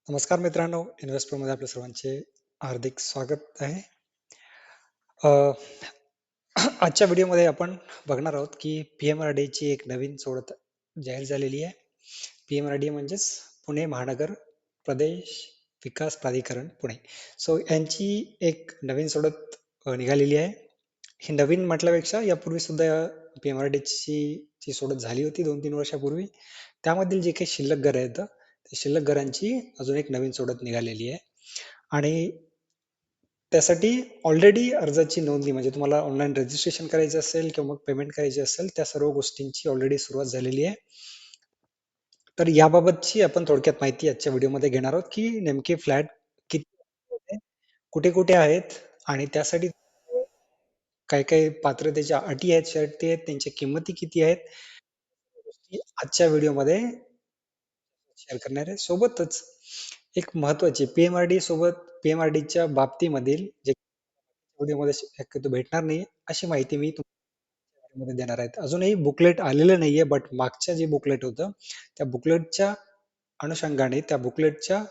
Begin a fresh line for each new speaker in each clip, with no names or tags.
नमस्कार मित्रांनो, इन्व्हेस्टरमध्ये आपल्या सर्वांचे हार्दिक स्वागत आहे. अ, आजच्या व्हिडिओमध्ये आपण बघणार आहोत की पी-एम-आर-डीची एक नवीन सोडत जाहीर झालेली आहे. पी-एम-आर-डी म्हणजेच पुणे महानगर प्रदेश विकास प्राधिकरण पुणे. सो यांची एक नवीन सोडत निघालेली आहे. ही नवीन म्हटल्यापेक्षा यापूर्वी सुद्धा पी-एम-आर-डीची जी सोडत झाली होती 2-3 वर्षापूर्वी, त्यामधील जे काही शिल्लक घरं आहेत, त्या शिल्लक घरांची अजून एक नवीन सोडत निघालेली आहे. आणि त्यासाठी ऑलरेडी अर्जाची नोंदणी म्हणजे तुम्हाला ऑनलाईन रजिस्ट्रेशन करायचं असेल किंवा मग पेमेंट करायची असेल, त्या सर्व गोष्टींची ऑलरेडी सुरुवात झालेली आहे. तर याबाबतची आपण थोडक्यात माहिती आजच्या व्हिडिओमध्ये घेणार आहोत की नेमके फ्लॅट किती कुठे कुठे आहेत आणि त्यासाठी काय काय पात्रतेच्या अटी आहेत, शर्ती आहेत, त्यांच्या किंमती किती आहेत, गोष्टी आजच्या व्हिडिओमध्ये शेअर करणार आहे. सोबतच एक महत्वाची पीएमआरडी सोबत पीएमआरडीच्या बाबतीमधील जे व्हिडिओमध्ये शक्यतो भेटणार नाही अशी माहिती मी तुम्हाला देणार आहे. अजूनही बुकलेट आलेलं नाहीये, बट मागच्या जे बुकलेट होतं त्या बुकलेटच्या अनुषंगाने त्या बुकलेटच्या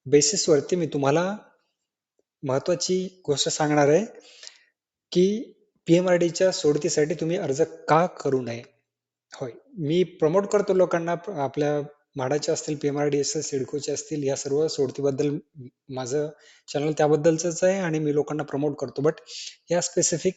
बेसिसवरती मी तुम्हाला महत्वाची गोष्ट सांगणार आहे की पीएमआरडीच्या सोडतीसाठी तुम्ही अर्ज का करू नये. होय, मी प्रमोट करतो लोकांना आपल्या म्हाडाचे असतील, पीएमआरडी असेल, सिडकोचे असतील, या सर्व सोडतीबद्दल माझं चॅनल त्याबद्दलच आहे आणि मी लोकांना प्रमोट करतो. बट या स्पेसिफिक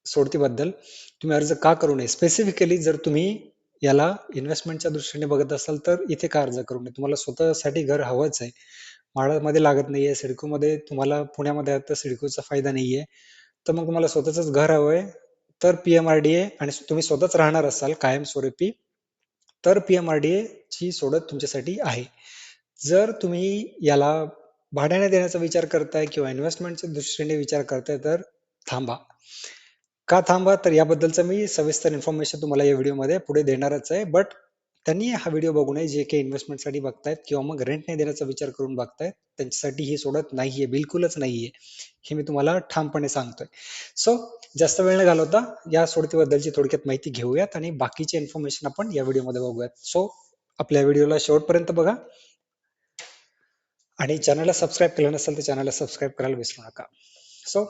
सोडतीबद्दल तुम्ही अर्ज का करू नये? स्पेसिफिकली जर तुम्ही याला इन्व्हेस्टमेंटच्या दृष्टीने बघत असाल तर इथे का अर्ज करू नये? तुम्हाला स्वतःसाठी घर हवंच आहे. म्हाडामध्ये लागत नाहीये, सिडकोमध्ये तुम्हाला पुण्यामध्ये आहे तर सिडकोचा फायदा नाहीये. तर मग तुम्हाला स्वतःच घर हवंय तर पीएमआरडीए आणि तुम्ही स्वतःच राहणार असाल कायमस्वरूपी तर पीएमआरडीए ची सोडत तुमच्यासाठी आहे. जर तुम्ही याला भाड्याने देण्याचा विचार करताय किंवा इन्व्हेस्टमेंटच्या दृष्टीने विचार करताय तर थांबा. का थांबा? तर याबद्दलचं मी सविस्तर इन्फॉर्मेशन तुम्हाला या व्हिडिओमध्ये पुढे देणारच आहे. बट त्यांनी हा व्हिडिओ बघू नये जे काही इन्व्हेस्टमेंटसाठी बघतायत किंवा मग रेंटने देण्याचा विचार करून बघतायत त्यांच्यासाठी ही सोडत नाहीये, बिलकुलच नाहीये. हे मी तुम्हाला ठामपणे सांगतोय. सो जास्त वेळ न घालवता या सोडतीबद्दलची थोडक्यात माहिती घेऊयात आणि बाकीचे इन्फॉर्मेशन आपण या व्हिडिओमध्ये बघूयात. सो आपल्या व्हिडिओला शेवटपर्यंत बघा आणि चॅनलला सबस्क्राईब केलं नसेल तर चॅनलला सबस्क्राईब करायला विसरू नका. सो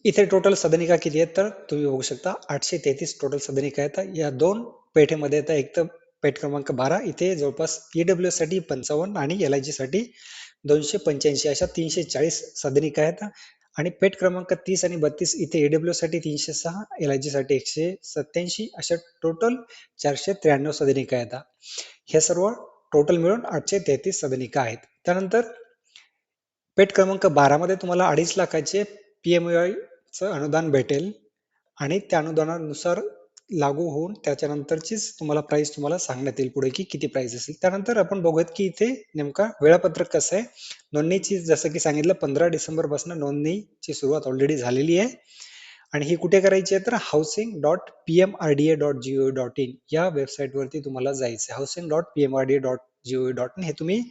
इथे टोटल सदनिका किती आहेत तर तुम्ही बघू शकता 833 टोटल सदनिका आहेत. या दोन पेठेमध्ये येतात. एक तर पेठ क्रमांक 12 इथे जवळपास ईडब्ल्यूएस साठी 55 आणि एलआयजी साठी 285 अशा 340 सदनिका आहेत. आणि पेठ क्रमांक 30 आणि 32 इथे ईडब्ल्यूएस साठी 306 एलआयजी साठी 187 अशा टोटल 493 सदनिका आहेत. हे सर्व टोटल मिळून 833 सदनिका आहेत. त्यानंतर पेठ क्रमांक 12 मध्ये तुम्हाला 2.5 लाखाचे पीएमवाय चं अनुदान भेटेल आणि त्या अनुदानानुसार लागू होऊन त्याच्यानंतरचीच तुम्हाला प्राइस तुम्हाला सांगण्यात येईल पुढे की किती प्राइस असेल. त्यानंतर आपण बघूयात की इथे नेमका वेळापत्रक कसं आहे. नोंदणीची जसं की सांगितलं 15 डिसेंबर पासून नोंदणीची सुरुवात ऑलरेडी झालेली आहे आणि ही कुठे करायची आहे तर housing.pmrda.gov.in या वेबसाईटवरती तुम्हाला जायचं आहे. housing.pmrda.gov.in हे तुम्ही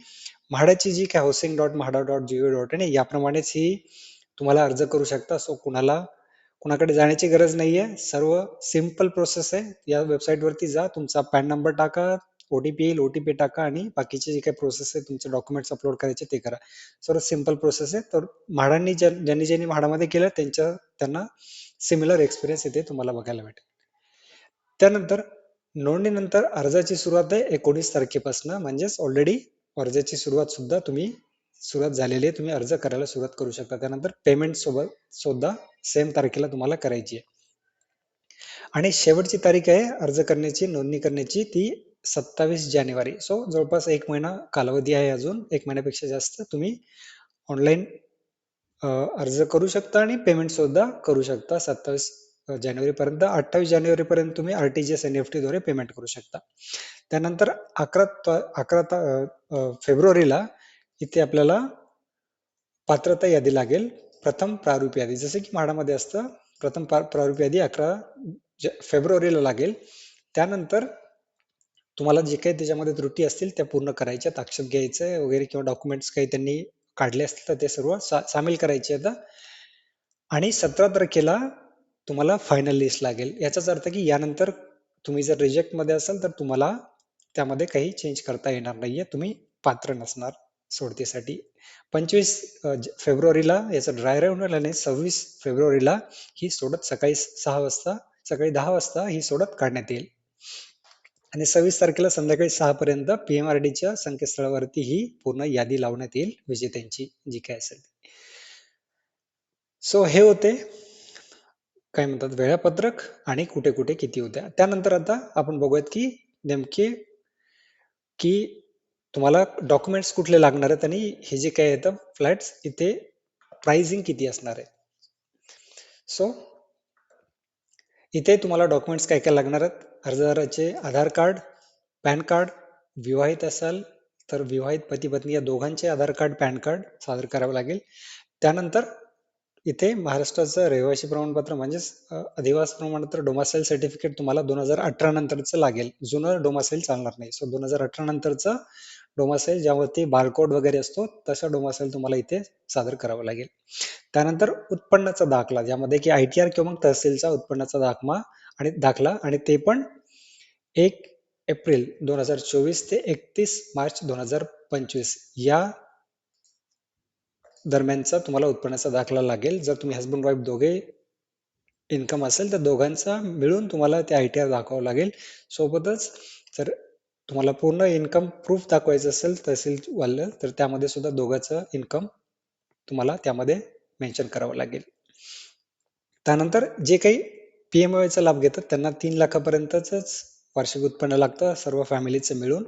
म्हाडाची जी काय housing.mahada.gov.in याप्रमाणेच ही तुम्हाला अर्ज करू शकता. सो कुणाकडे जाण्याची गरज नाहीये. सर्व सिंपल प्रोसेस आहे. या वेबसाईट वरती जा, तुमचा पॅन नंबर टाका, ओटीपी येईल, ओटीपी टाका आणि बाकीचे जे काही प्रोसेस आहे तुमचे डॉक्युमेंट्स अपलोड करायचे ते करा. सर्व सिंपल प्रोसेस आहे. तर म्हाडांनी ज्यांनी म्हाडामध्ये केलं त्यांना सिमिलर एक्सपिरियन्स इथे तुम्हाला बघायला भेटेल. त्यानंतर नोंदणीनंतर अर्जाची सुरुवात आहे 19 तारखेपासून म्हणजेच ऑलरेडी अर्जाची सुरुवात झालेली आहे. तुम्ही अर्ज करायला सुरुवात करू शकता. त्यानंतर पेमेंट सोबत सुद्धा सेम तारखेला तुम्हाला करायची आहे. आणि शेवटची तारीख आहे अर्ज करण्याची नोंदणी करण्याची ती 27 जानेवारी. सो जवळपास 1 महिना कालावधी आहे अजून 1 महिन्यापेक्षा जास्त तुम्ही ऑनलाईन अर्ज करू शकता आणि पेमेंट सुद्धा करू शकता. 27 जानेवारी पर्यंत 28 जानेवारी पर्यंत तुम्ही आरटीजीएस एनईएफटी द्वारे पेमेंट करू शकता. त्यानंतर 11 फेब्रुवारीला इथे आपल्याला पात्रता यादी लागेल. प्रथम प्रारूप यादी जसं की म्हाडामध्ये असतं. प्रथम प्रारूप यादी 11 फेब्रुवारीला लागेल. त्यानंतर तुम्हाला जे काही त्याच्यामध्ये त्रुटी असतील त्या पूर्ण करायच्या, आक्षेप घ्यायचं वगैरे किंवा डॉक्युमेंट्स काही त्यांनी काढले असतील तर ते सर्व सामील करायचे आहेत. आणि 17 तारखेला तुम्हाला फायनल लिस्ट लागेल. याचाच अर्थ की यानंतर तुम्ही जर रिजेक्ट मध्ये असाल तर तुम्हाला त्यामध्ये काही चेंज करता येणार नाहीये. तुम्ही पात्र नसणार सोडतीसाठी. 25 फेब्रुवारीला याचं ड्राय रन होईल आणि 26 फेब्रुवारीला ही सोडत सकाळी 10 वाजता ही सोडत काढण्यात येईल. आणि 26 तारखेला संध्याकाळी 6 पर्यंत PMRDच्या संकेतस्थळावरती ही पूर्ण यादी लावण्यात येईल विजेत्यांची, जी काय असेल. सो हे होते काय म्हणतात वेळापत्रक आणि कुठे कुठे किती होत्या. त्यानंतर आता आपण बघूयात की नेमके की तुम्हाला डॉक्युमेंट्स कुठले लागणार आहेत आणि हे जे काय येतं फ्लॅट्स इथे प्राइसिंग किती असणार आहे. सो इथे तुम्हाला डॉक्युमेंट्स काय काय लागणार आहेत. अर्जदाराचे आधार कार्ड, पॅन कार्ड, विवाहित असाल तर विवाहित पती पत्नी या दोघांचे आधार कार्ड, पॅन कार्ड सादर करावे लागेल. त्यानंतर इथे महाराष्ट्राचं रहिवासी प्रमाणपत्र म्हणजेच अधिवास प्रमाणपत्र डोमासाईल सर्टिफिकेट तुम्हाला 2018 नंतरचं लागेल. जुनं डोमासाईल चालणार नाही. सो 2018 नंतरचं डोमासाईल ज्यावरती बारकोड वगैरे असतो तसा डोमासाईल तुम्हाला इथे सादर करावा लागेल. त्यानंतर उत्पन्नाचा दाखला ज्यामध्ये की ITR किंवा मग तहसीलचा उत्पन्नाचा दाखला आणि ते पण 1 एप्रिल 2024 ते 31 मार्च 2025 या दरम्यानचा तुम्हाला उत्पन्नाचा दाखला लागेल. जर तुम्ही हसबंड वाईफ दोघे इन्कम असेल तर दोघांचा मिळून तुम्हाला ते ITR दाखवावं लागेल. सोबतच जर तुम्हाला पूर्ण इन्कम प्रूफ दाखवायचं असेल तहसील वालं तर त्यामध्ये सुद्धा दोघांचं इन्कम तुम्हाला त्यामध्ये मेन्शन करावं लागेल. त्यानंतर जे काही PMAYचा लाभ घेतात त्यांना 3 लाखापर्यंतच वार्षिक उत्पन्न लागतं सर्व फॅमिलीचं मिळून.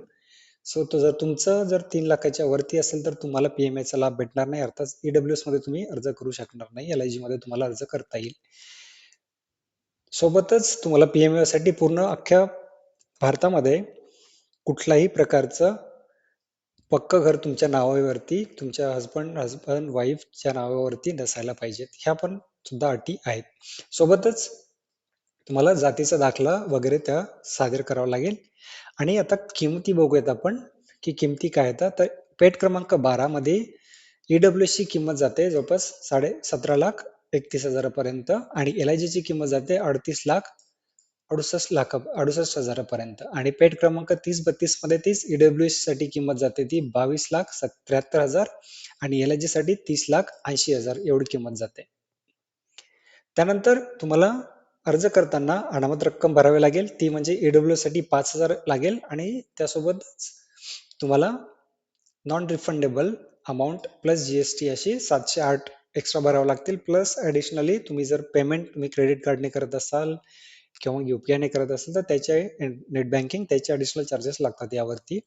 सो जर तुमचं 3 लाखाच्या वरती असेल तर तुम्हाला PMAYचा लाभ भेटणार नाही. अर्थात EWS मध्ये तुम्ही अर्ज करू शकणार नाही. LIG मध्ये तुम्हाला अर्ज करता येईल. सोबतच तुम्हाला PMAY साठी पूर्ण अख्ख्या भारतामध्ये कुठल्याही प्रकारचं पक्क घर तुमच्या नावावरती तुमच्या हजबंड वाईफच्या नावावरती नसायला पाहिजेत. ह्या पण सुद्धा अटी आहेत. सोबतच तुम्हाला जातीचा दाखला वगैरे त्या सादर करावा लागेल. आणि आता किमती बघूयात आपण की किमती काय येतात. तर पेट क्रमांक 12 मध्ये EWS ची किंमत जाते जवळपास 17,31,000 पर्यंत आणि LIG ची किंमत जाते 38,68,000 पर्यंत आणि पेट क्रमांक 30-32 मध्ये तीच EWS साठी किंमत जाते ती 22,73,000 आणि LIG साठी 30,80,000 एवढी किंमत जाते. त्यानंतर तुम्हाला अर्ज करताना अनामत रक्कम भरावी लागेल. ती म्हणजे EWS साठी 5,000 लागेल आणि त्यासोबत तुम्हाला non refundable amount plus GST अशी 708 एक्स्ट्रा भरावं लागतील. प्लस ऍडिशनली तुम्ही जर पेमेंट क्रेडिट कार्डने करत असाल किंवा UPI ने करत असाल तर त्याचे नेट बँकिंग त्याचे ऍडिशनल चार्जेस लागतात यावरती.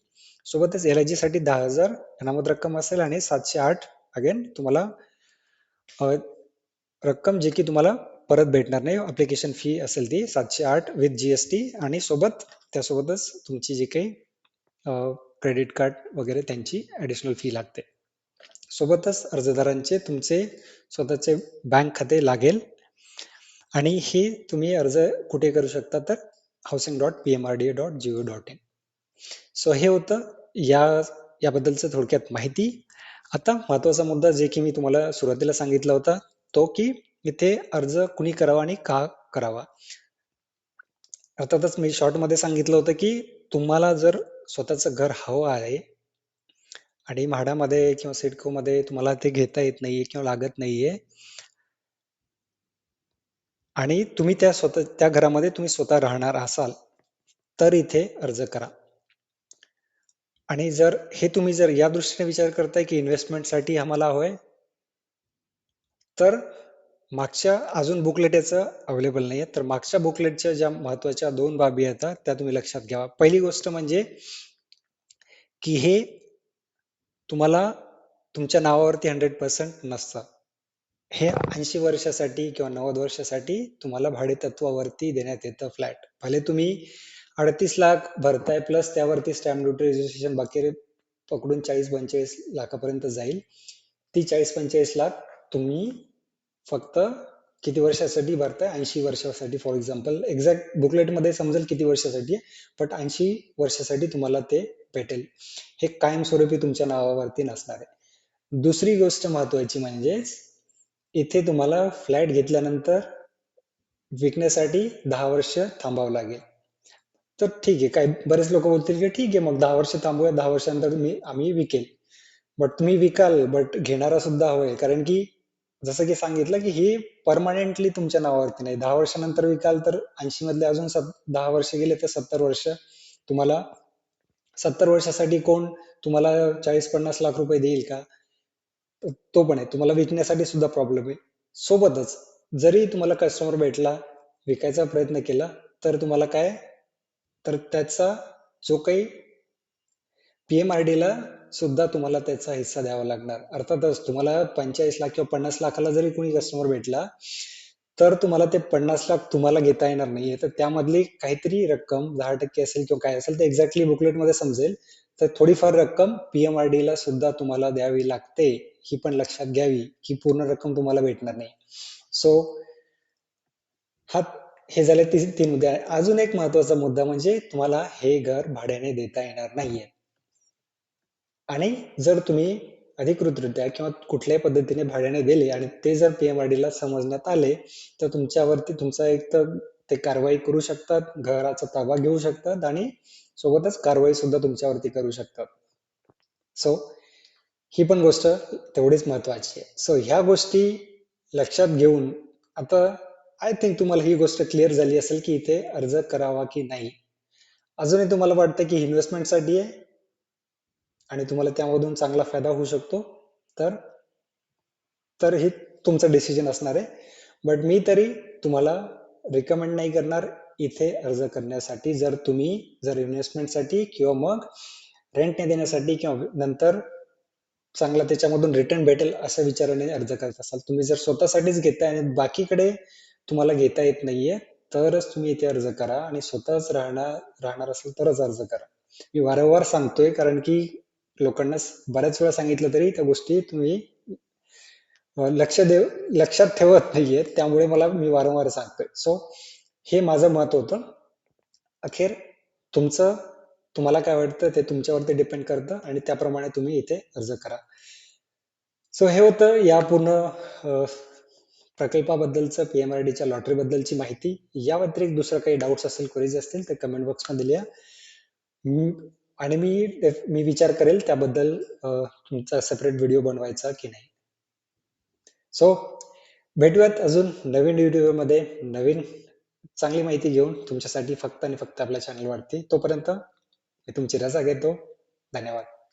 सोबतच LIG साठी 10,000 अनामत रक्कम असेल आणि 708 अगेन तुम्हाला रक्कम जी की तुम्हाला परत भेटणार नाही. ऍप्लिकेशन फी असेल ती 708 विथ GST आणि त्यासोबतच तुमची जी काही क्रेडिट कार्ड वगैरे त्यांची ऍडिशनल फी लागते. सोबतच अर्जदारांचे तुमचे स्वतःचे बँक खाते लागेल आणि हे तुम्ही अर्ज कुठे करू शकता तर housing.pmrda.go.in. सो हे होतं याबद्दलचं थोडक्यात माहिती. आता महत्वाचा मुद्दा जे की मी तुम्हाला सुरुवातीला सांगितला होता तो की इथे अर्ज कुणी करावा आणि का करावा. अर्थातच मी शॉर्ट मध्ये सांगितलं होतं की तुम्हाला जर स्वतःचं घर हवं आहे आणि म्हाडामध्ये किंवा सिडको मध्ये तुम्हाला ते घेता येत नाहीये किंवा लागत नाहीये आणि तुम्ही त्या घरामध्ये तुम्ही स्वतः राहणार असाल तर इथे अर्ज करा. आणि तुम्ही जर या दृष्टीने विचार करताय की इन्व्हेस्टमेंट साठी आम्हाला हवंय तर मागच्या अजून बुकलेट याचं अवेलेबल नाहीये. तर मागच्या बुकलेटच्या ज्या महत्वाच्या 2 बाबी येतात त्या तुम्ही लक्षात घ्यावा. पहिली गोष्ट म्हणजे की हे तुम्हाला तुमच्या नावावरती 100% नसतं. हे 80 वर्षासाठी किंवा 90 वर्षासाठी तुम्हाला भाडेतत्वावरती देण्यात येतं फ्लॅट. भले तुम्ही 38 लाख भरताय प्लस त्यावरती स्टॅम्प ड्युटी रजिस्ट्रेशन बाकी पकडून 40-45 लाखापर्यंत जाईल. ती 40-45 लाख तुम्ही फक्त किती वर्षासाठी भरताय 80 वर्षासाठी फॉर एक्झाम्पल एक्झॅक्ट बुकलेट मध्ये समजेल किती वर्षासाठी बट 80 वर्षासाठी तुम्हाला ते भेटेल. हे कायमस्वरूपी तुमच्या नावावरती नसणार आहे. दुसरी गोष्ट महत्वाची म्हणजे इथे तुम्हाला फ्लॅट घेतल्यानंतर विकण्यासाठी 10 वर्ष थांबावं लागेल. तर ठीक आहे. काय बरेच लोक बोलतील की ठीक आहे, मग 10 वर्ष थांबूया, 10 वर्षानंतर आम्ही विकेल. बट तुम्ही विकाल, बट घेणारा सुद्धा हवाय. कारण की जसं की सांगितलं की हे परमनंटली तुमच्या नावावरती नाही. 10 वर्षानंतर विकाल तर 80 मधले अजून 10 वर्ष गेले तर 70 वर्ष तुम्हाला. 70 वर्षासाठी कोण तुम्हाला 40-50 लाख रुपये देईल का? तो पण आहे. तुम्हाला विकण्यासाठी सुद्धा प्रॉब्लेम आहे. सोबतच जरी तुम्हाला कस्टमर भेटला, विकायचा प्रयत्न केला, तर तुम्हाला काय, तर त्याचा जो काही पीएमआरडी ला सुद्धा तुम्हाला त्याचा हिस्सा द्यावा लागणार. अर्थातच तुम्हाला 45 लाख किंवा 50 लाखाला जरी कोणी कस्टमर भेटला, तर तुम्हाला ते 50 लाख तुम्हाला घेता येणार नाहीये. तर त्यामधली काहीतरी रक्कम 10% असेल किंवा काय असेल, ते एक्झॅक्टली बुकलेट मध्ये समजेल. तर थोडीफार रक्कम पीएमआरडी ला सुद्धा तुम्हाला द्यावी लागते. ही पण लक्षात घ्यावी की पूर्ण रक्कम तुम्हाला भेटणार नाही. सो हा हे झाले 3 मुद्दे. अजून एक महत्वाचा मुद्दा म्हणजे तुम्हाला हे घर भाड्याने देता येणार नाहीये. आणि जर तुम्ही अधिकृतरित्या किंवा कुठल्याही पद्धतीने भाड्याने दिले आणि ते जर पीएमआरडी ला समजण्यात आले, तर तुमच्यावरती तुमचा एक तर ते कारवाई करू शकतात, घराचा ताबा घेऊ शकतात आणि सोबतच कारवाई सुद्धा तुमच्यावरती करू शकतात. सो ही पण गोष्ट तेवढीच महत्वाची आहे. सो ह्या गोष्टी लक्षात घेऊन आता आय थिंक तुम्हाला ही गोष्ट क्लिअर झाली असेल की इथे अर्ज करावा की नाही. अजूनही तुम्हाला वाटतं की इन्व्हेस्टमेंट साठी आहे आणि तुम्हाला त्यामधून चांगला फायदा होऊ शकतो, तर तर हे तुमचं डिसिजन असणार आहे. बट मी तरी तुम्हाला रिकमेंड नाही करणार इथे अर्ज करण्यासाठी, जर इन्व्हेस्टमेंटसाठी किंवा मग रेंटने देण्यासाठी किंवा नंतर चांगला त्याच्यामधून रिटर्न भेटेल अशा विचाराने अर्ज करत असाल. तुम्ही जर स्वतःसाठीच घेताय आणि बाकीकडे तुम्हाला घेता येत नाहीये, तरच तुम्ही इथे अर्ज करा आणि स्वतःच राहणार असेल तरच अर्ज करा. मी वारंवार सांगतोय कारण की लोकांना बऱ्याच वेळा सांगितलं तरी त्या गोष्टी तुम्ही लक्षात ठेवत नाहीये. त्यामुळे मी वारंवार सांगतोय. सो हे माझं मत होतं. अखेर तुमचं तुम्हाला काय वाटतं ते तुमच्यावरती डिपेंड करतं आणि त्याप्रमाणे तुम्ही इथे अर्ज करा. सो हे होतं या पूर्ण प्रकल्पाबद्दलचं, पीएमआरडीच्या लॉटरी बद्दलची माहिती. या व्यतिरिक्त दुसरं काही डाऊट्स असेल, क्वेरीज असतील तर कमेंट बॉक्स मध्ये लिहा. आणि मी विचार करेल त्याबद्दल तुमचा सेपरेट व्हिडिओ बनवायचा की नाही. सो भेटूयात अजून नवीन व्हिडिओ मध्ये नवीन चांगली माहिती घेऊन तुमच्यासाठी फक्त आणि फक्त आपल्या चॅनलवरती. तोपर्यंत मी तुमची रजा घेतो. धन्यवाद.